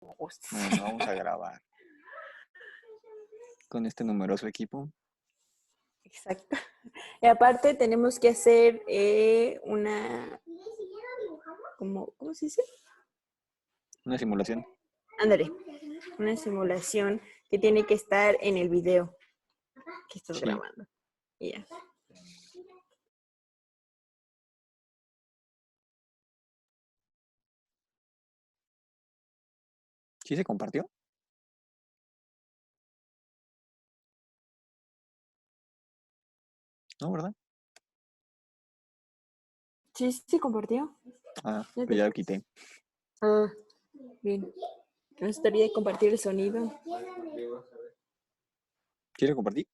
Bueno, vamos a grabar con este numeroso equipo. Exacto. Y aparte tenemos que hacer una, ¿cómo se dice? Una simulación. Ándale, una simulación que tiene que estar en el video que estás Sí. grabando. Y ya. ¿Sí se compartió? No, ¿verdad? Sí, sí, compartió. Ah, ¿Ya te pues ya lo fijas? quité. Ah, bien. No estaría compartir el sonido. ¿Sí lo compartí?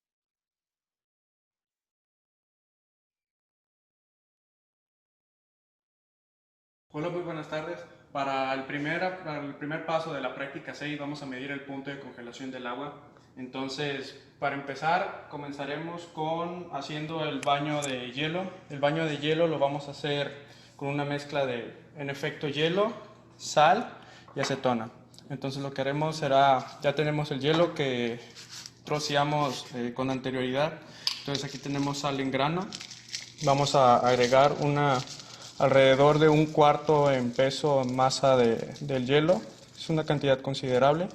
Hola, muy buenas tardes. Para el primer paso de la práctica 6 vamos a medir el punto de congelación del agua. Entonces, para empezar, comenzaremos con haciendo el baño de hielo. El baño de hielo lo vamos a hacer con una mezcla de, en efecto, hielo, sal y acetona. Entonces lo que haremos será, ya tenemos el hielo que troceamos con anterioridad. Entonces aquí tenemos sal en grano. Vamos a agregar alrededor de 1/4 en peso masa del hielo. Es una cantidad considerable.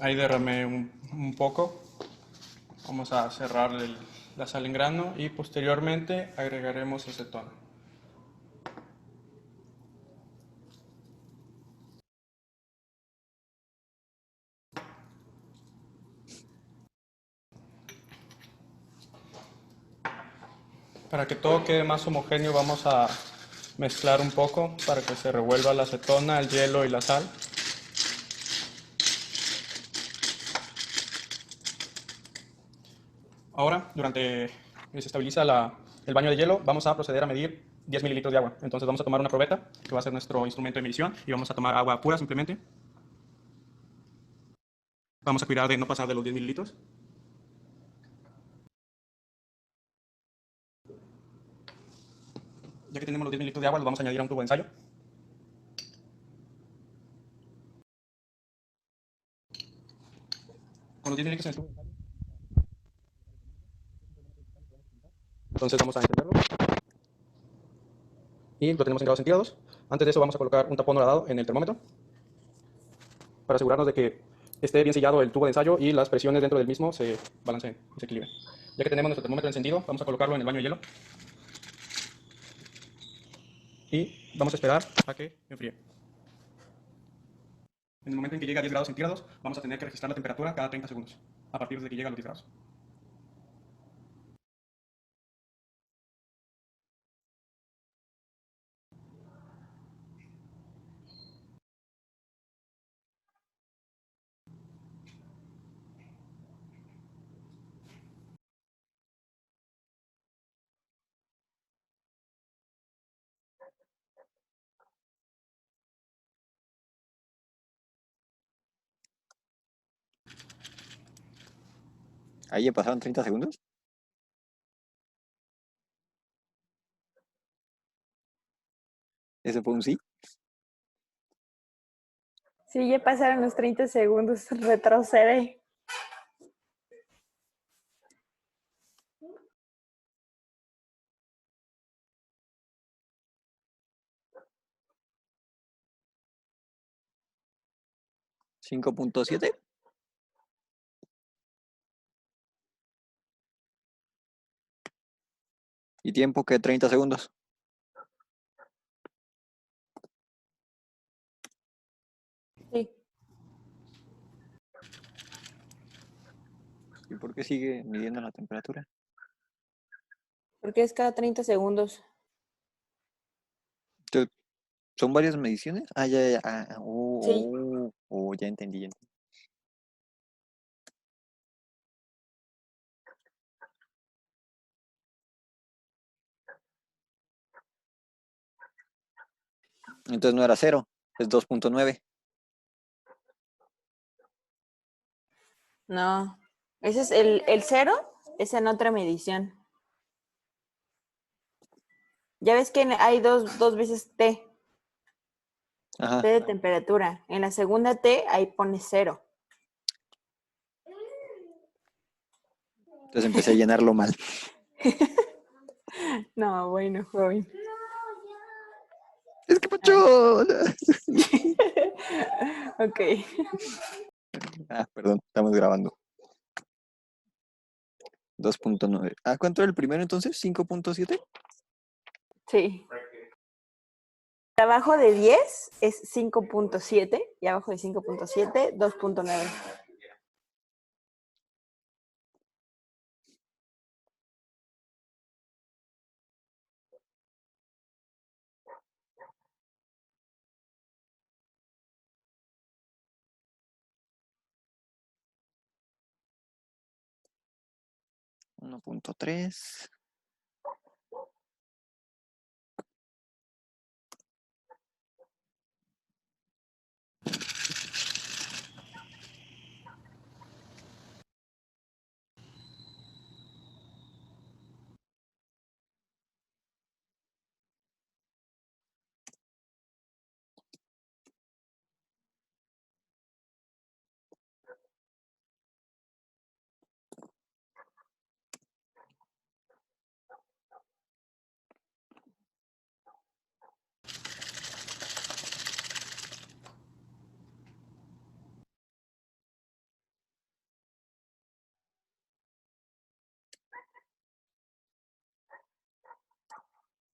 Ahí derramé un poco. Vamos a cerrar la sal en grano y posteriormente agregaremos acetona. Para que todo quede más homogéneo vamos a mezclar un poco para que se revuelva la acetona, el hielo y la sal. Ahora, durante que se estabiliza el baño de hielo, vamos a proceder a medir 10 mililitros de agua. Entonces vamos a tomar una probeta, que va a ser nuestro instrumento de medición, y vamos a tomar agua pura simplemente. Vamos a cuidar de no pasar de los 10 mililitros. Ya que tenemos los 10 mililitros de agua, los vamos a añadir a un tubo de ensayo. Con los 10 mililitros en el tubo de ensayo. Entonces vamos a encenderlo. Y lo tenemos en grados centígrados. Antes de eso vamos a colocar un tapón horadado en el termómetro para asegurarnos de que esté bien sellado el tubo de ensayo y las presiones dentro del mismo se balanceen y se equilibren. Ya que tenemos nuestro termómetro encendido, vamos a colocarlo en el baño de hielo y vamos a esperar a que enfríe. En el momento en que llegue a 10 grados centígrados, vamos a tener que registrar la temperatura cada 30 segundos, a partir de que llegue a los 10 grados. Ahí ya pasaron 30 segundos. ¿Ese fue un sí? Sí, ya pasaron los 30 segundos. Retrocede. ¿5.7? ¿Y tiempo que 30 segundos? Sí. ¿Y por qué sigue midiendo la temperatura? Porque es cada 30 segundos. Entonces, ¿son varias mediciones? Ah, ya, ya. Sí. Ya entendí, ya entendí. Entonces no era 0, es 2.9. No. Ese es el cero, es en otra medición. Ya ves que hay dos veces T. Ajá. T de temperatura. En la segunda T, ahí pone 0. Entonces empecé a llenarlo mal. No, bueno, joven. Es que Pacho. Ok. Ah, perdón, estamos grabando. 2.9. Ah, ¿cuánto era el primero entonces? ¿5.7? Sí. Abajo de 10 es 5.7 y abajo de 5.7, 2.9. Uno 1.3.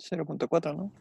Cero punto cuatro, ¿no?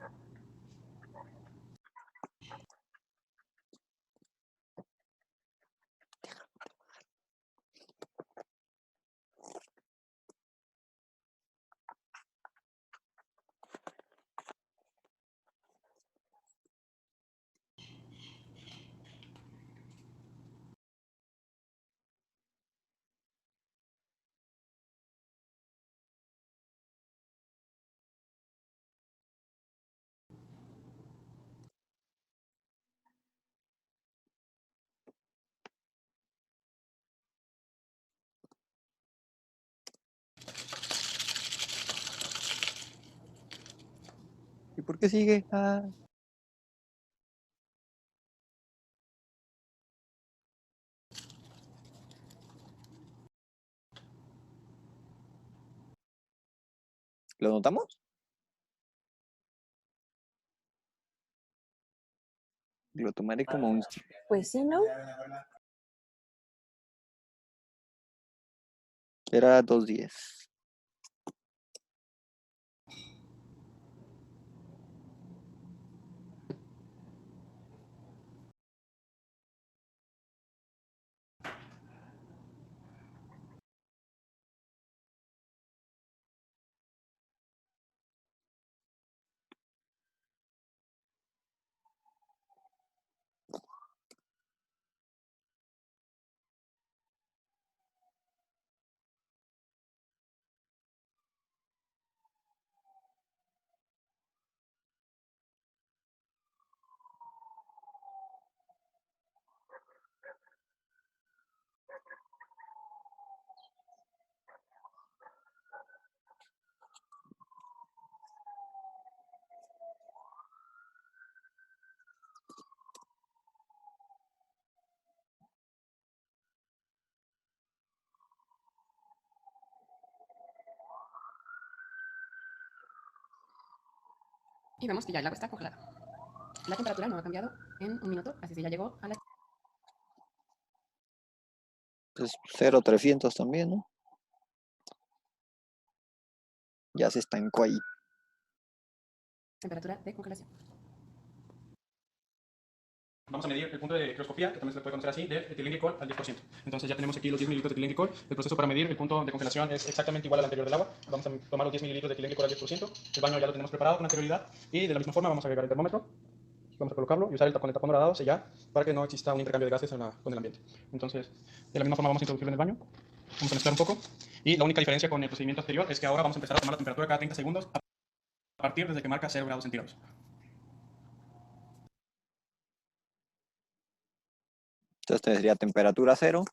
¿Y por qué sigue? Ah, ¿lo notamos? Lo tomaré como un... Pues sí, ¿no? Era 2.10. Y vemos que ya el agua está congelada. La temperatura no ha cambiado en un minuto, así que ya llegó a la... Pues 0.300 también, ¿no? Ya se estancó ahí. temperatura de congelación. Vamos a medir el punto de microscopía, que también se le puede conocer así, de etilenglicol al 10%. Entonces ya tenemos aquí los 10 mililitros de etilenglicol. El proceso para medir el punto de congelación es exactamente igual al anterior del agua. Vamos a tomar los 10 mililitros de etilenglicol al 10%. El baño ya lo tenemos preparado con anterioridad. Y de la misma forma vamos a agregar el termómetro. Vamos a colocarlo y usar con el tapón dorado, sellar, para que no exista un intercambio de gases con el ambiente. Entonces, de la misma forma vamos a introducirlo en el baño. Vamos a mezclar un poco. Y la única diferencia con el procedimiento anterior es que ahora vamos a empezar a tomar la temperatura cada 30 segundos a partir desde que marca 0 grados centígrados. Entonces tendría temperatura 0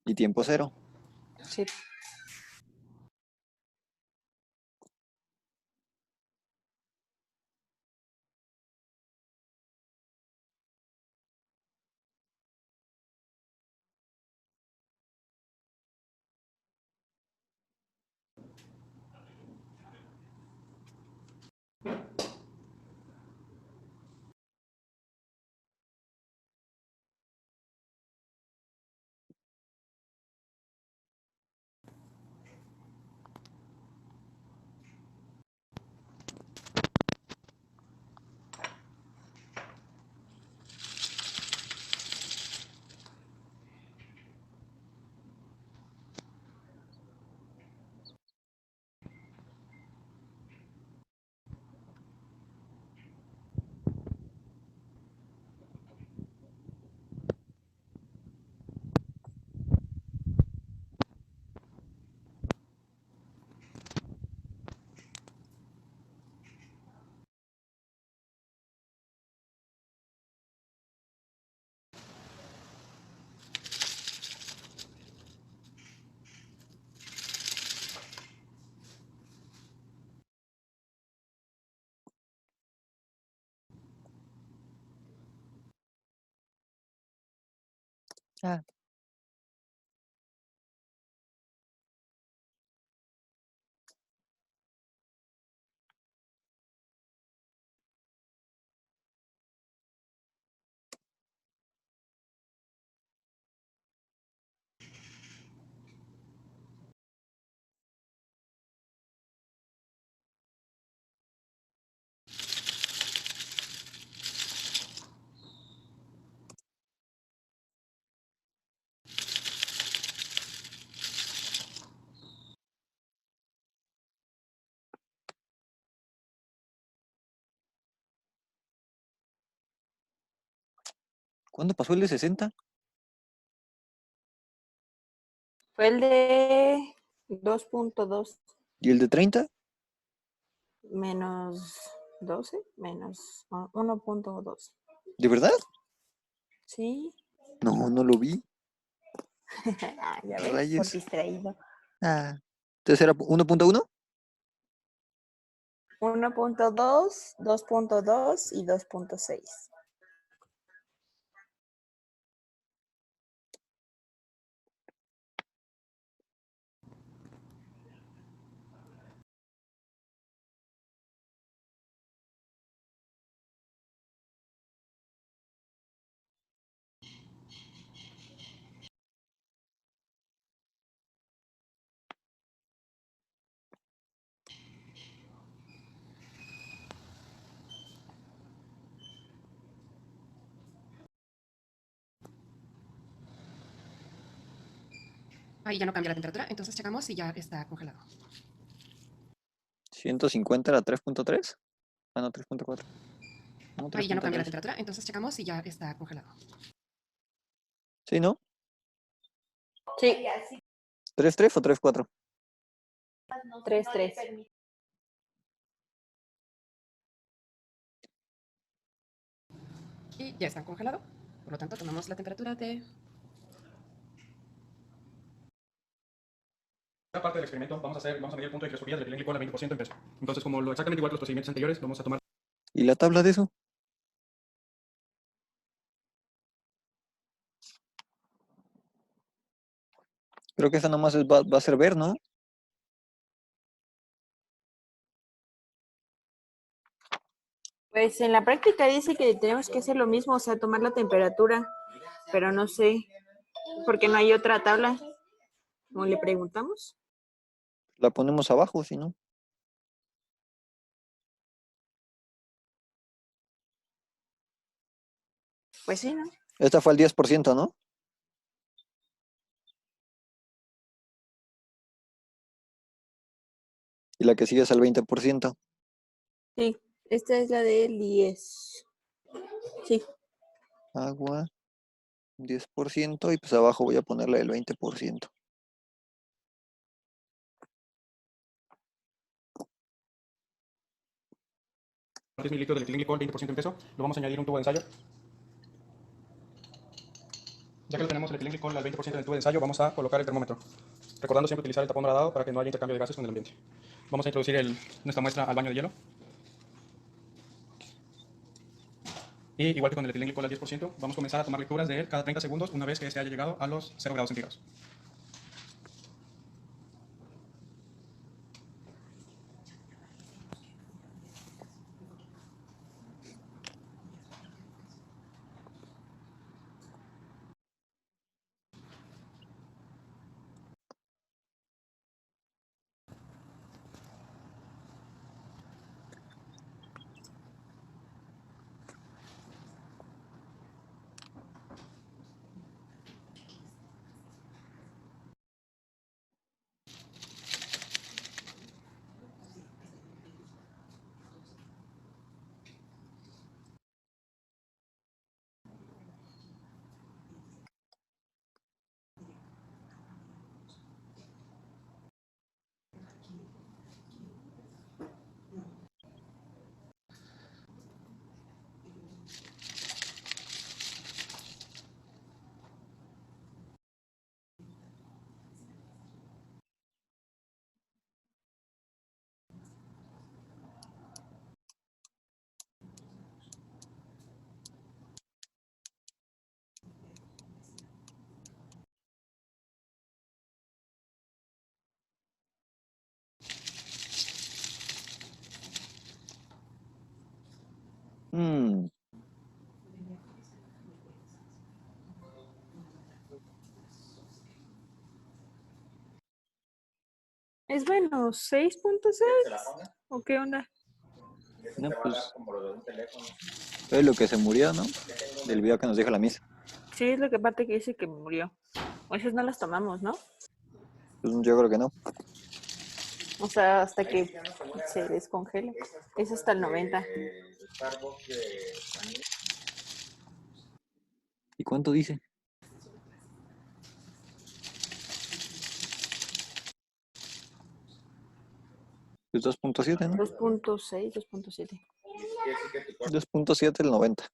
y tiempo 0. Sí. Ah. ¿Cuándo pasó el de 60? Fue el de 2.2 ¿Y el de 30? menos 12 menos 1.2. ¿De verdad? Sí. No, no lo vi. Ah, ya ves, por Rayos. distraído. Ah. Entonces era 1.1. 1.2, 2.2 y 2.6. Ahí ya no cambia la temperatura, entonces checamos si ya está congelado. 150 era 3.3. Ah, no, 3.4. No, Ahí ya no cambia la 3.3. temperatura, entonces checamos si ya está congelado. Sí, ¿no? Sí, 3.3 o 3.4. 3.3. Y ya está congelado. Por lo tanto, tomamos la temperatura de... Esta parte del experimento vamos a medir el punto de cristología del etilenglicol al 20% en peso. Entonces, como exactamente igual que los procedimientos anteriores, vamos a tomar ¿Y la tabla de eso? Creo que esa nomás va a ser ver, ¿no? Pues en la práctica dice que tenemos que hacer lo mismo, o sea, tomar la temperatura, pero no sé, porque no hay otra tabla. ¿Cómo le preguntamos? La ponemos abajo, si no. Pues sí, ¿no? Esta fue al 10%, ¿no? Y la que sigue es al 20%. Sí, esta es la del 10. Sí. Agua, 10%. Y pues abajo voy a ponerle el 20%. ml del etilenglicol 20% en peso, lo vamos a añadir un tubo de ensayo. Ya que lo tenemos el etilenglicol al 20% en el tubo de ensayo, vamos a colocar el termómetro. Recordando siempre utilizar el tapón horadado para que no haya intercambio de gases con el ambiente. Vamos a introducir nuestra muestra al baño de hielo. Y igual que con el etilenglicol al 10%, vamos a comenzar a tomar lecturas de él cada 30 segundos una vez que se haya llegado a los 0 grados centígrados. ¿Es menos 6.6? ¿O qué onda? No, pues es lo que se murió, ¿no? Del video que nos dijo la misa. Sí, es lo que parte que dice que murió. O esas no las tomamos, ¿no? Pues yo creo que no. O sea, hasta que se descongele. Es hasta el 90. ¿Y cuánto dice? Pues 2.7, ¿no? 2.6, 2.7. 2.7 el 90.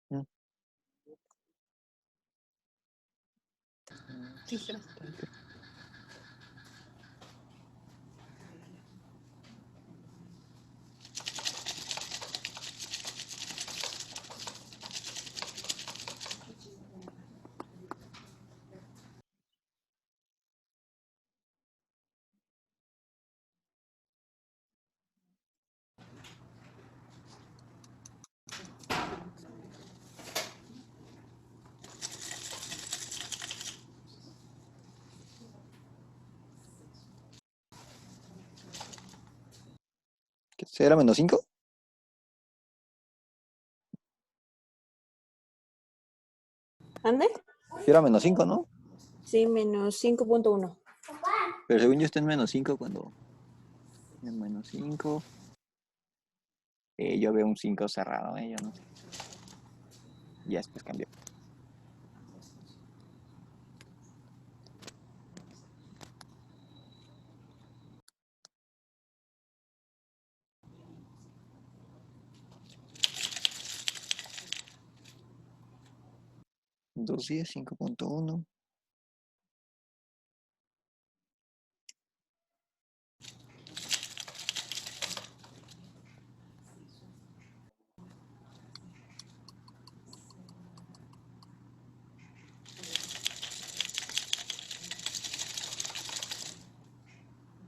Mm. Sí, espera. ¿Qué era menos 5? ¿Ande? Era menos 5, ¿no? Sí, menos 5.1. Pero según yo está en menos 5 cuando... En menos 5. Yo veo un 5 cerrado, yo no sé. Ya después cambió. Dos 10, 5.1.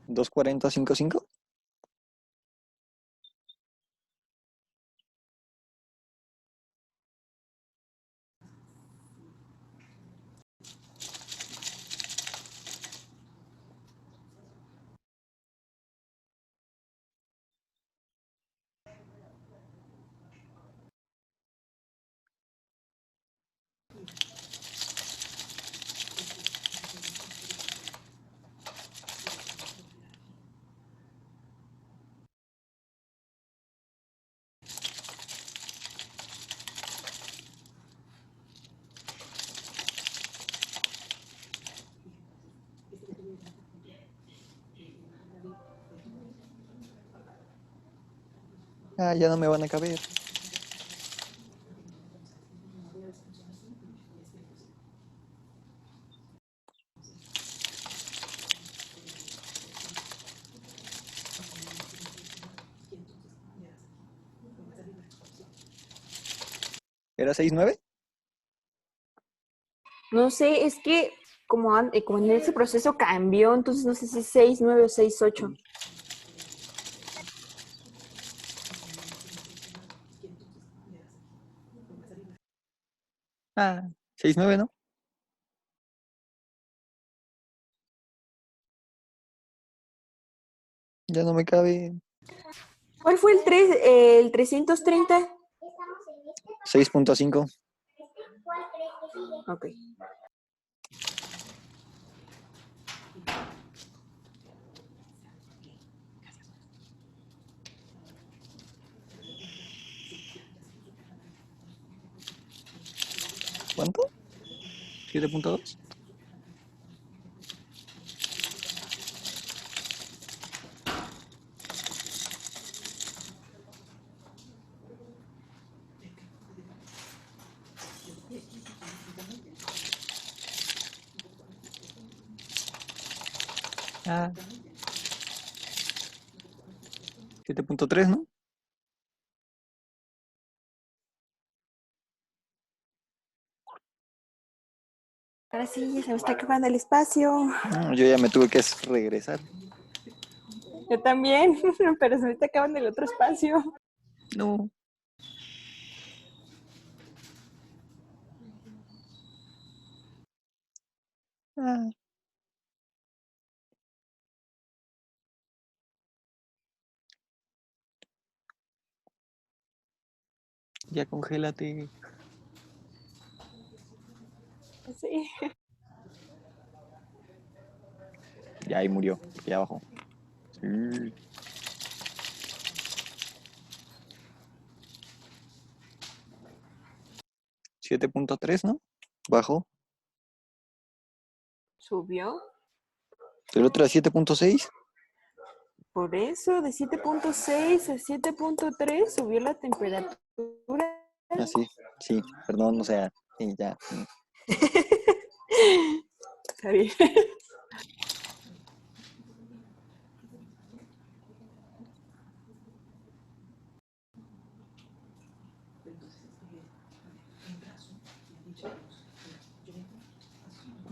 ¿240, 5.5? Ah, ya no me van a caber. ¿Era 6.9? No sé, es que como en ese proceso cambió, entonces no sé si es 6.9 o 6.8. Ah, 6.9, ¿no? Ya no me cabe. ¿Cuál fue el 330? 6.5. Ok. ¿Cuánto? 7.2. Ah, 7.3, ¿no? Ahora sí, se me está acabando el espacio. Yo ya me tuve que regresar. Yo también, pero se me está acabando el otro espacio. No. Ah. Ya congélate. Sí. Ya ahí murió. Ya bajó. Sí. $7.3, ¿no? Bajó. ¿Subió? El otro era 7.6. Por eso, de 7.6 a 7.3 subió la temperatura. Ah, sí. Sí, perdón, o sea, sí, ya. Está bien.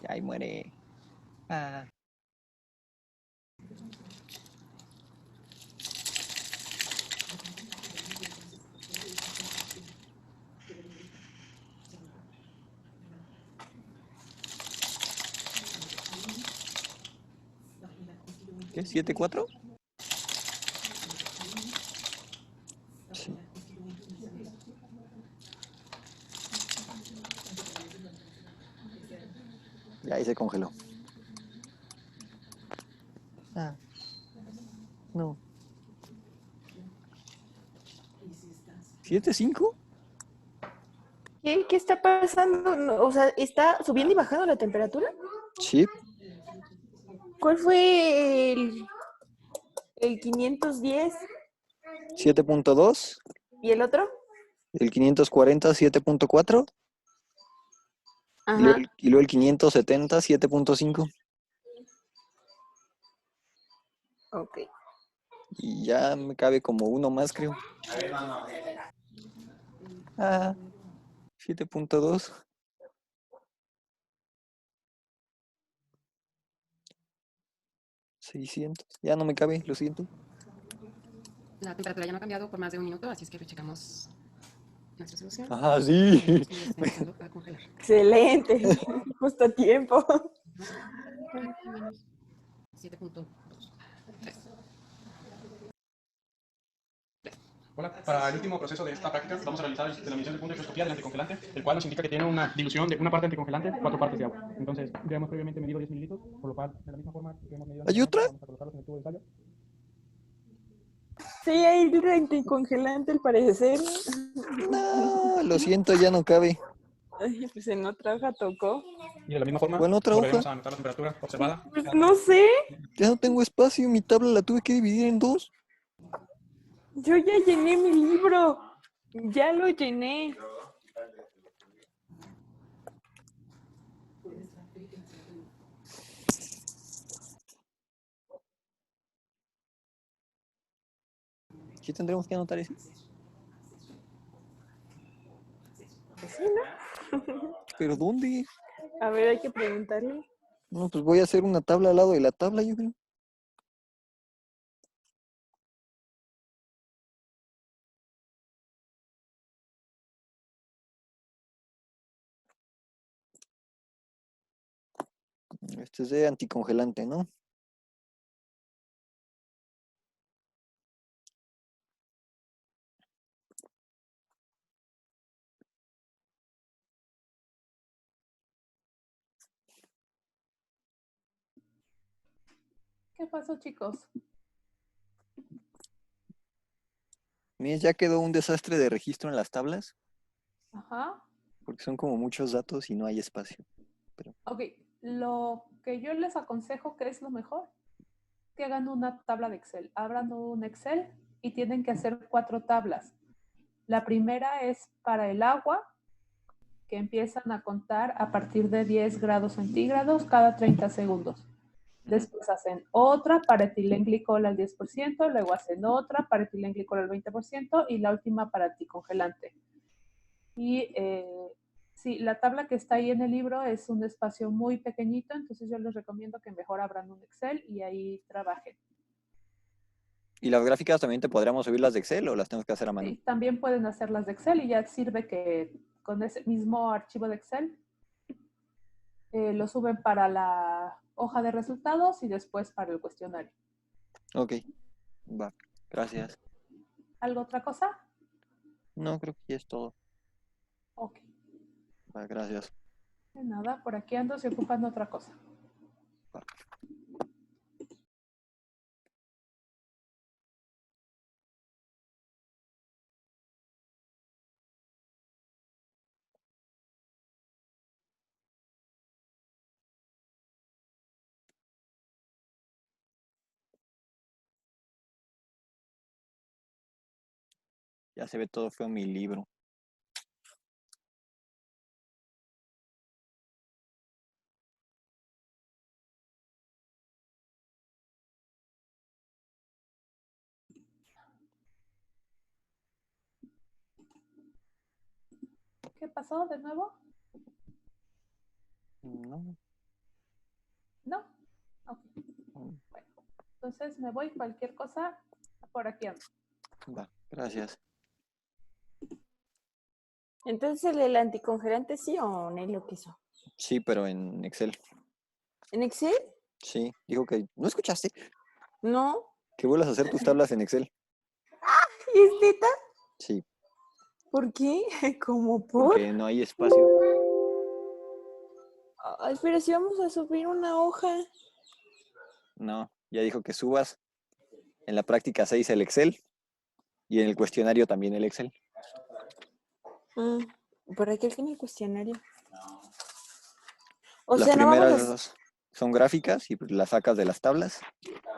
Ya ahí muere. Ah. ¿Qué? ¿7.4? Sí. Ya ahí se congeló. Ah. No. ¿7.5? ¿Qué está pasando? No, o sea, ¿está subiendo y bajando la temperatura? Sí. ¿Cuál fue el 510 7.2. y el otro? El 540, 7.4. Ajá. Y luego el 570, 7.5. Ok. Y ya me cabe como uno más, creo. Ah, 7.2. 600. Ya no me cabe, lo siento. La temperatura ya no ha cambiado por más de un minuto, así es que rechecamos nuestra solución. Ah, sí. Y está empezando a congelar. Excelente. Justo a tiempo. Menos 7.2. Hola, para el último proceso de esta práctica vamos a realizar la medición del punto de isoscopía del anticongelante, el cual nos indica que tiene una dilución de una parte de anticongelante, 4 partes de agua. Entonces, ya hemos previamente medido 10 mililitros, por lo cual, de la misma forma que hemos medido ¿Hay otra? vamos a colocarlos en el tubo de ensayo. Sí, hay el anticongelante al parecer. No, lo siento, ya no cabe. Ay, pues en otra hoja tocó. Y de la misma forma, ¿Cuál otra volveremos hoja? a anotar la temperatura observada. Pues no sé. Ya no tengo espacio, mi tabla la tuve que dividir en dos. Yo ya llené mi libro. Ya lo llené. ¿Qué tendremos que anotar eso? Pues sí, ¿no? ¿Pero dónde? A ver, hay que preguntarle. No, pues voy a hacer una tabla al lado de la tabla, yo creo. Este es de anticongelante, ¿no? ¿Qué pasó, chicos? Miren, ya quedó un desastre de registro en las tablas, Ajá. porque son como muchos datos y no hay espacio. Ok, lo que yo les aconsejo que es lo mejor, que hagan una tabla de Excel. Abran un Excel y tienen que hacer 4 tablas. La primera es para el agua, que empiezan a contar a partir de 10 grados centígrados cada 30 segundos. Después hacen otra para etilenglicol al 10%, luego hacen otra para etilenglicol al 20% y la última para anticongelante. Y sí, la tabla que está ahí en el libro es un espacio muy pequeñito, entonces yo les recomiendo que mejor abran un Excel y ahí trabajen. ¿Y las gráficas también te podríamos subir las de Excel o las tenemos que hacer a mano? Sí, también pueden hacer las de Excel y ya sirve que con ese mismo archivo de Excel lo suben para la hoja de resultados y después para el cuestionario. Ok, va, gracias. ¿Algo otra cosa? No, creo que ya es todo. Ok. Va, gracias. De nada, por aquí ando si ocupan otra cosa. Va. Ya se ve todo feo en mi libro. ¿Qué pasó de nuevo? No. ¿No? Ok. Bueno, entonces me voy, cualquier cosa, por aquí ando. Va, gracias. Entonces, ¿el anticongelante sí o no lo quiso? Sí, pero en Excel. ¿En Excel? Sí, dijo que... ¿No escuchaste? No. Que vuelvas a hacer tus tablas en Excel. ¿Es neta? Sí, ¿Por qué? ¿Cómo por? porque no hay espacio. Ay, pero si vamos a subir una hoja. No, ya dijo que subas en la práctica 6 el Excel y en el cuestionario también el Excel. ¿Por qué tiene el cuestionario? O Las sea, no vamos primeras a... dos son gráficas y pues las sacas de las tablas.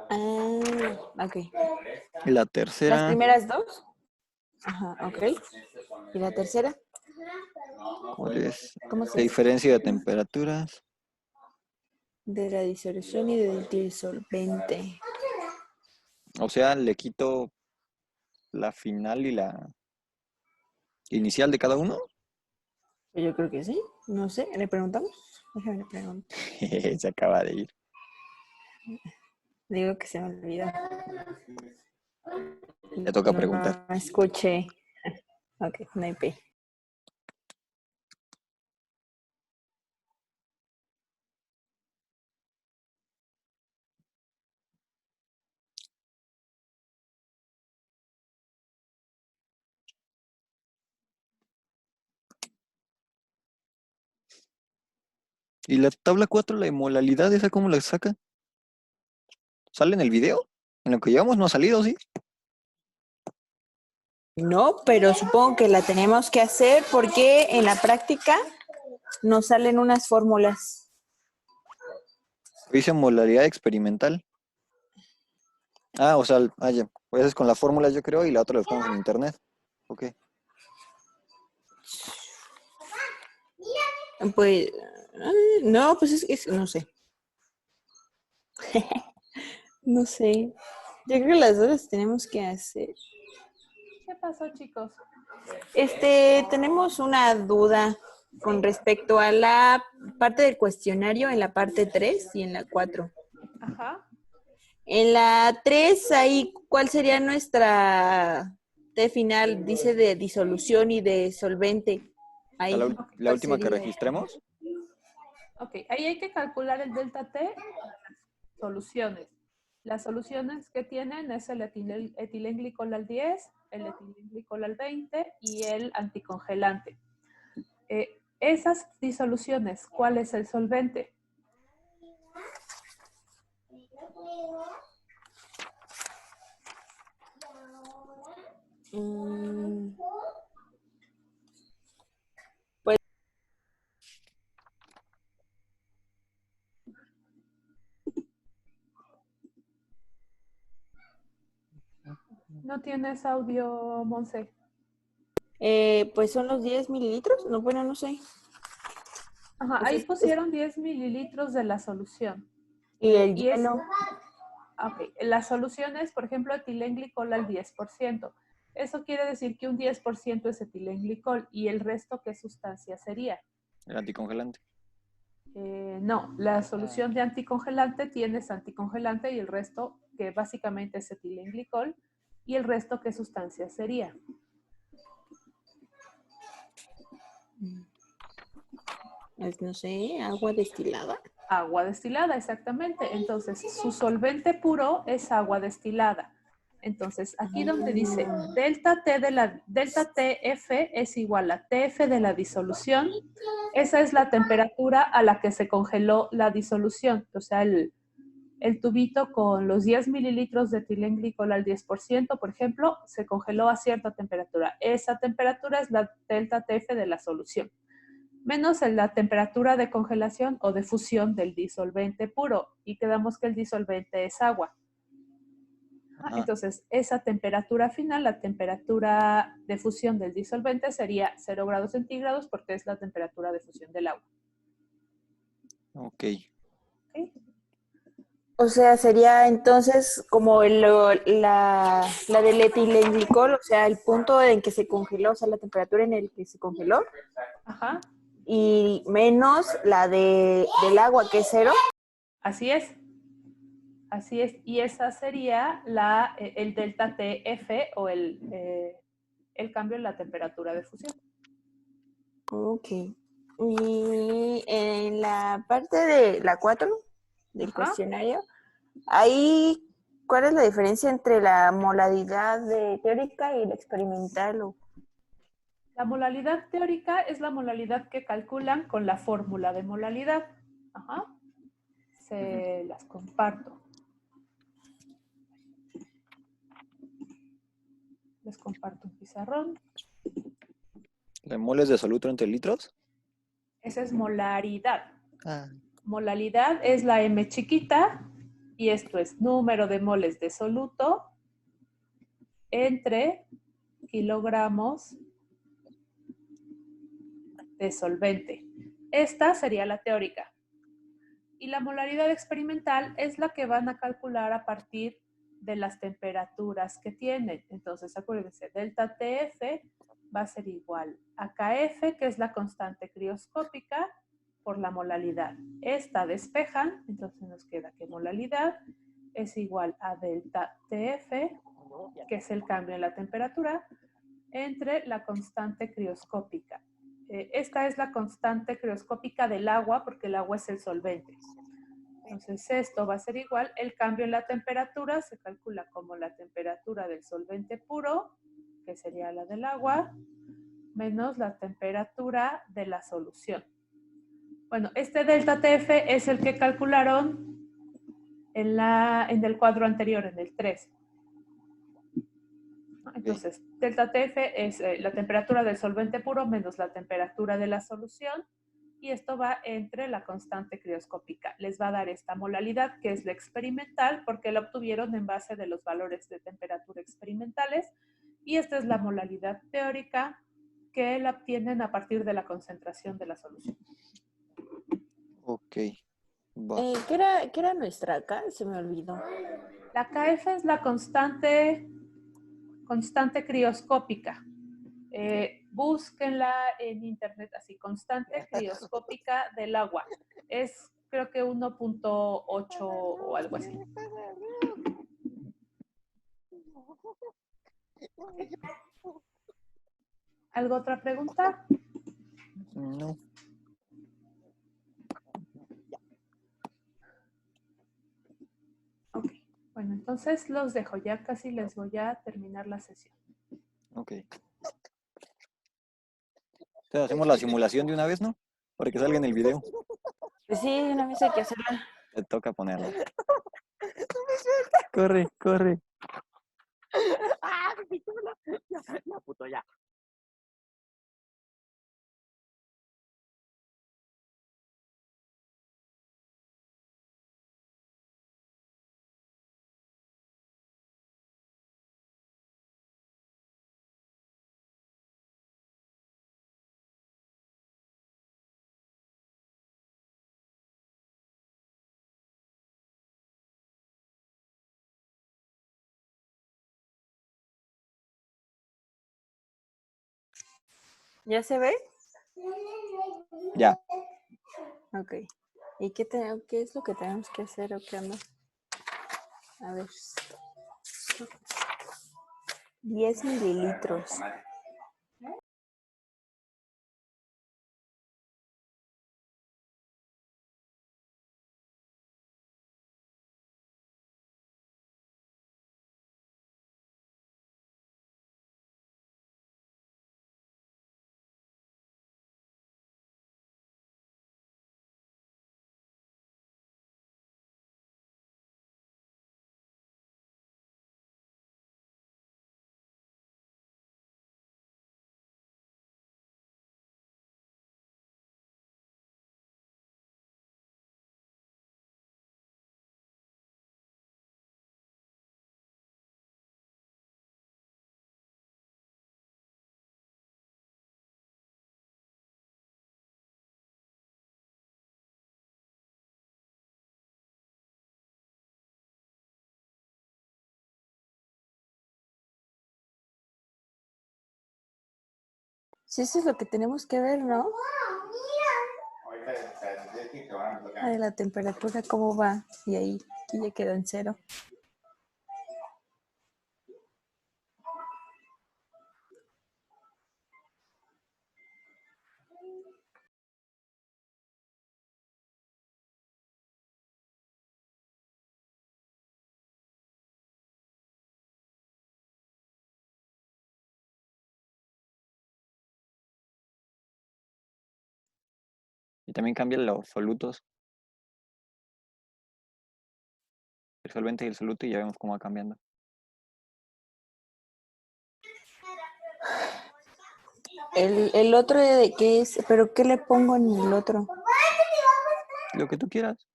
Ok. Y la ¿Las tercera, primeras dos? Ajá, ok. ¿Y la tercera? ¿cuál es? ¿Cómo La se hace? diferencia de temperaturas. De la disolución y del disolvente. O sea, le quito la final y la inicial de cada uno. Yo creo que sí. No sé, ¿le preguntamos? Déjame preguntar. Se acaba de ir. Digo que se me olvidó. Le toca No preguntar. escuché. Ok, no hay pe. ¿Y la tabla 4, la hemolaridad, esa cómo la saca? ¿Sale en el video? En lo que llevamos no ha salido, ¿sí? No, pero supongo que la tenemos que hacer porque en la práctica nos salen unas fórmulas. Dice hemolaridad experimental. Ah, o sea, ya. Pues es con las fórmulas yo creo y la otra la buscamos en internet. Ok. Pues, no, pues es no sé. No sé. Yo creo que las dos las tenemos que hacer. ¿Qué pasó, chicos? Tenemos una duda con respecto a la parte del cuestionario en la parte 3 y en la 4. Ajá. En la 3, ahí, ¿cuál sería nuestra T final? Dice de disolución y de solvente. Ahí, La ¿cuál última que sería? registremos. Ok, ahí hay que calcular el delta T para las soluciones. Las soluciones que tienen es el etilenglicol al 10, el etilenglicol al 20 y el anticongelante. Esas disoluciones, ¿cuál es el solvente? Pues ¿No tienes audio, Monse? pues son los 10 mililitros. No, bueno, no sé. Ajá, Pues ahí pusieron 10 mililitros de la solución. Y el Y es, hielo. ok, las soluciones, por ejemplo, etilenglicol al 10%. Eso quiere decir que un 10% es etilenglicol y el resto, ¿qué sustancia sería? El anticongelante. No, la solución de anticongelante tienes anticongelante y el resto, que básicamente es etilenglicol, y el resto, ¿qué sustancia sería? Pues no sé, agua destilada. Agua destilada, exactamente. Entonces, su solvente puro es agua destilada. Entonces, aquí donde dice delta TF es igual a TF de la disolución, esa es la temperatura a la que se congeló la disolución. O sea, el tubito con los 10 mililitros de etilenglicol al 10%, por ejemplo, se congeló a cierta temperatura. Esa temperatura es la delta TF de la solución, menos la temperatura de congelación o de fusión del disolvente puro. Y quedamos que el disolvente es agua. Entonces, esa temperatura final, la temperatura de fusión del disolvente sería 0 grados centígrados porque es la temperatura de fusión del agua. Ok. ¿Okay? O sea, sería entonces como la del etilenglicol, o sea, el punto en que se congeló, o sea, la temperatura en el que se congeló, Ajá, y menos la del agua, que es 0. así es. Así es. Y esa sería el delta TF o el cambio en la temperatura de fusión. Ok. Y en la parte de la 4 del Ajá. cuestionario, ahí, ¿cuál es la diferencia entre la molaridad teórica y la experimental? La molalidad teórica es la molalidad que calculan con la fórmula de molalidad. Ajá. Se las comparto. Les comparto un pizarrón. ¿La moles de soluto entre litros? Esa es molaridad. Ah, Molalidad es la M chiquita y esto es número de moles de soluto entre kilogramos de solvente. Esta sería la teórica. Y la molaridad experimental es la que van a calcular a partir de las temperaturas que tienen. Entonces, acuérdense, delta TF va a ser igual a KF, que es la constante crioscópica, por la molalidad. Esta despejan, entonces nos queda que molalidad es igual a delta TF, que es el cambio en la temperatura, entre la constante crioscópica. Esta es la constante crioscópica del agua, porque el agua es el solvente. Entonces esto va a ser igual, el cambio en la temperatura se calcula como la temperatura del solvente puro, que sería la del agua, menos la temperatura de la solución. Bueno, este delta TF es el que calcularon en el cuadro anterior, en el 3. Entonces, delta TF es la temperatura del solvente puro menos la temperatura de la solución, y esto va entre la constante crioscópica. Les va a dar esta molalidad, que es la experimental, porque la obtuvieron en base de los valores de temperatura experimentales, y esta es la molalidad teórica, que la obtienen a partir de la concentración de la solución. ok. Va. ¿Qué era nuestra acá? Se me olvidó. La KF es la constante crioscópica. Búsquenla en internet así, constante crioscópica del agua. Es creo que 1.8 o algo así. ¿Algo otra pregunta? No. Ok. Bueno, entonces los dejo. Ya casi les voy a terminar la sesión. Ok. Entonces hacemos la simulación de una vez, ¿no? Para que salga en el video. Pues sí, una vez hay que hacerla. Te toca ponerla. Corre, corre. Ya, puto, ya. ¿Ya se ve? Ya. Ok. ¿Y qué es lo que tenemos que hacer o qué onda? A ver. 10 mililitros. Sí, eso es lo que tenemos que ver, ¿no? Ah, de la temperatura, cómo va. Y ahí, aquí ya quedó en 0. Y también cambian los solutos. El solvente y el soluto y ya vemos cómo va cambiando. El otro de qué es, pero ¿qué le pongo en el otro? Lo que tú quieras.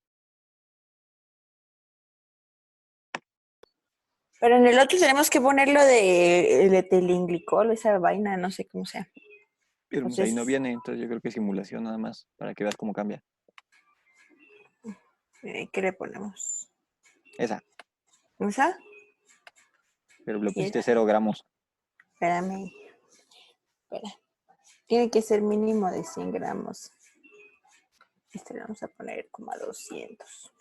Pero en el otro tenemos que ponerlo de el etilenglicol, esa vaina, no sé cómo sea. Pero pues ahí Entonces, no viene, entonces yo creo que es simulación nada más, para que veas cómo cambia. ¿qué le ponemos? Esa, ¿Esa? pero le Y pusiste esa. 0 gramos. Espérame. Espera. Tiene que ser mínimo de 100 gramos. Este le vamos a poner como a 200.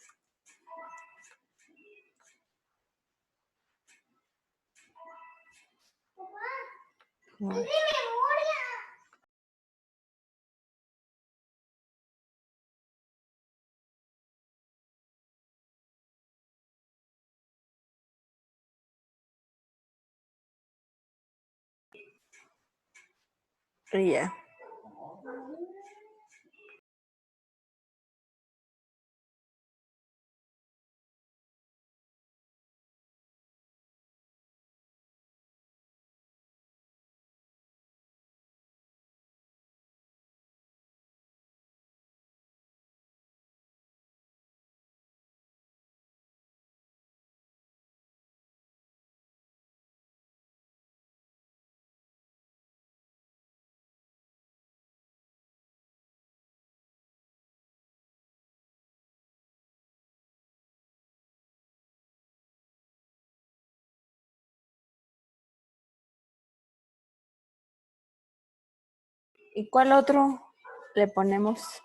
No. Y ya. ¿Y cuál otro le ponemos?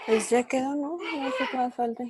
Pues ya quedó, ¿no? No sé qué más falta.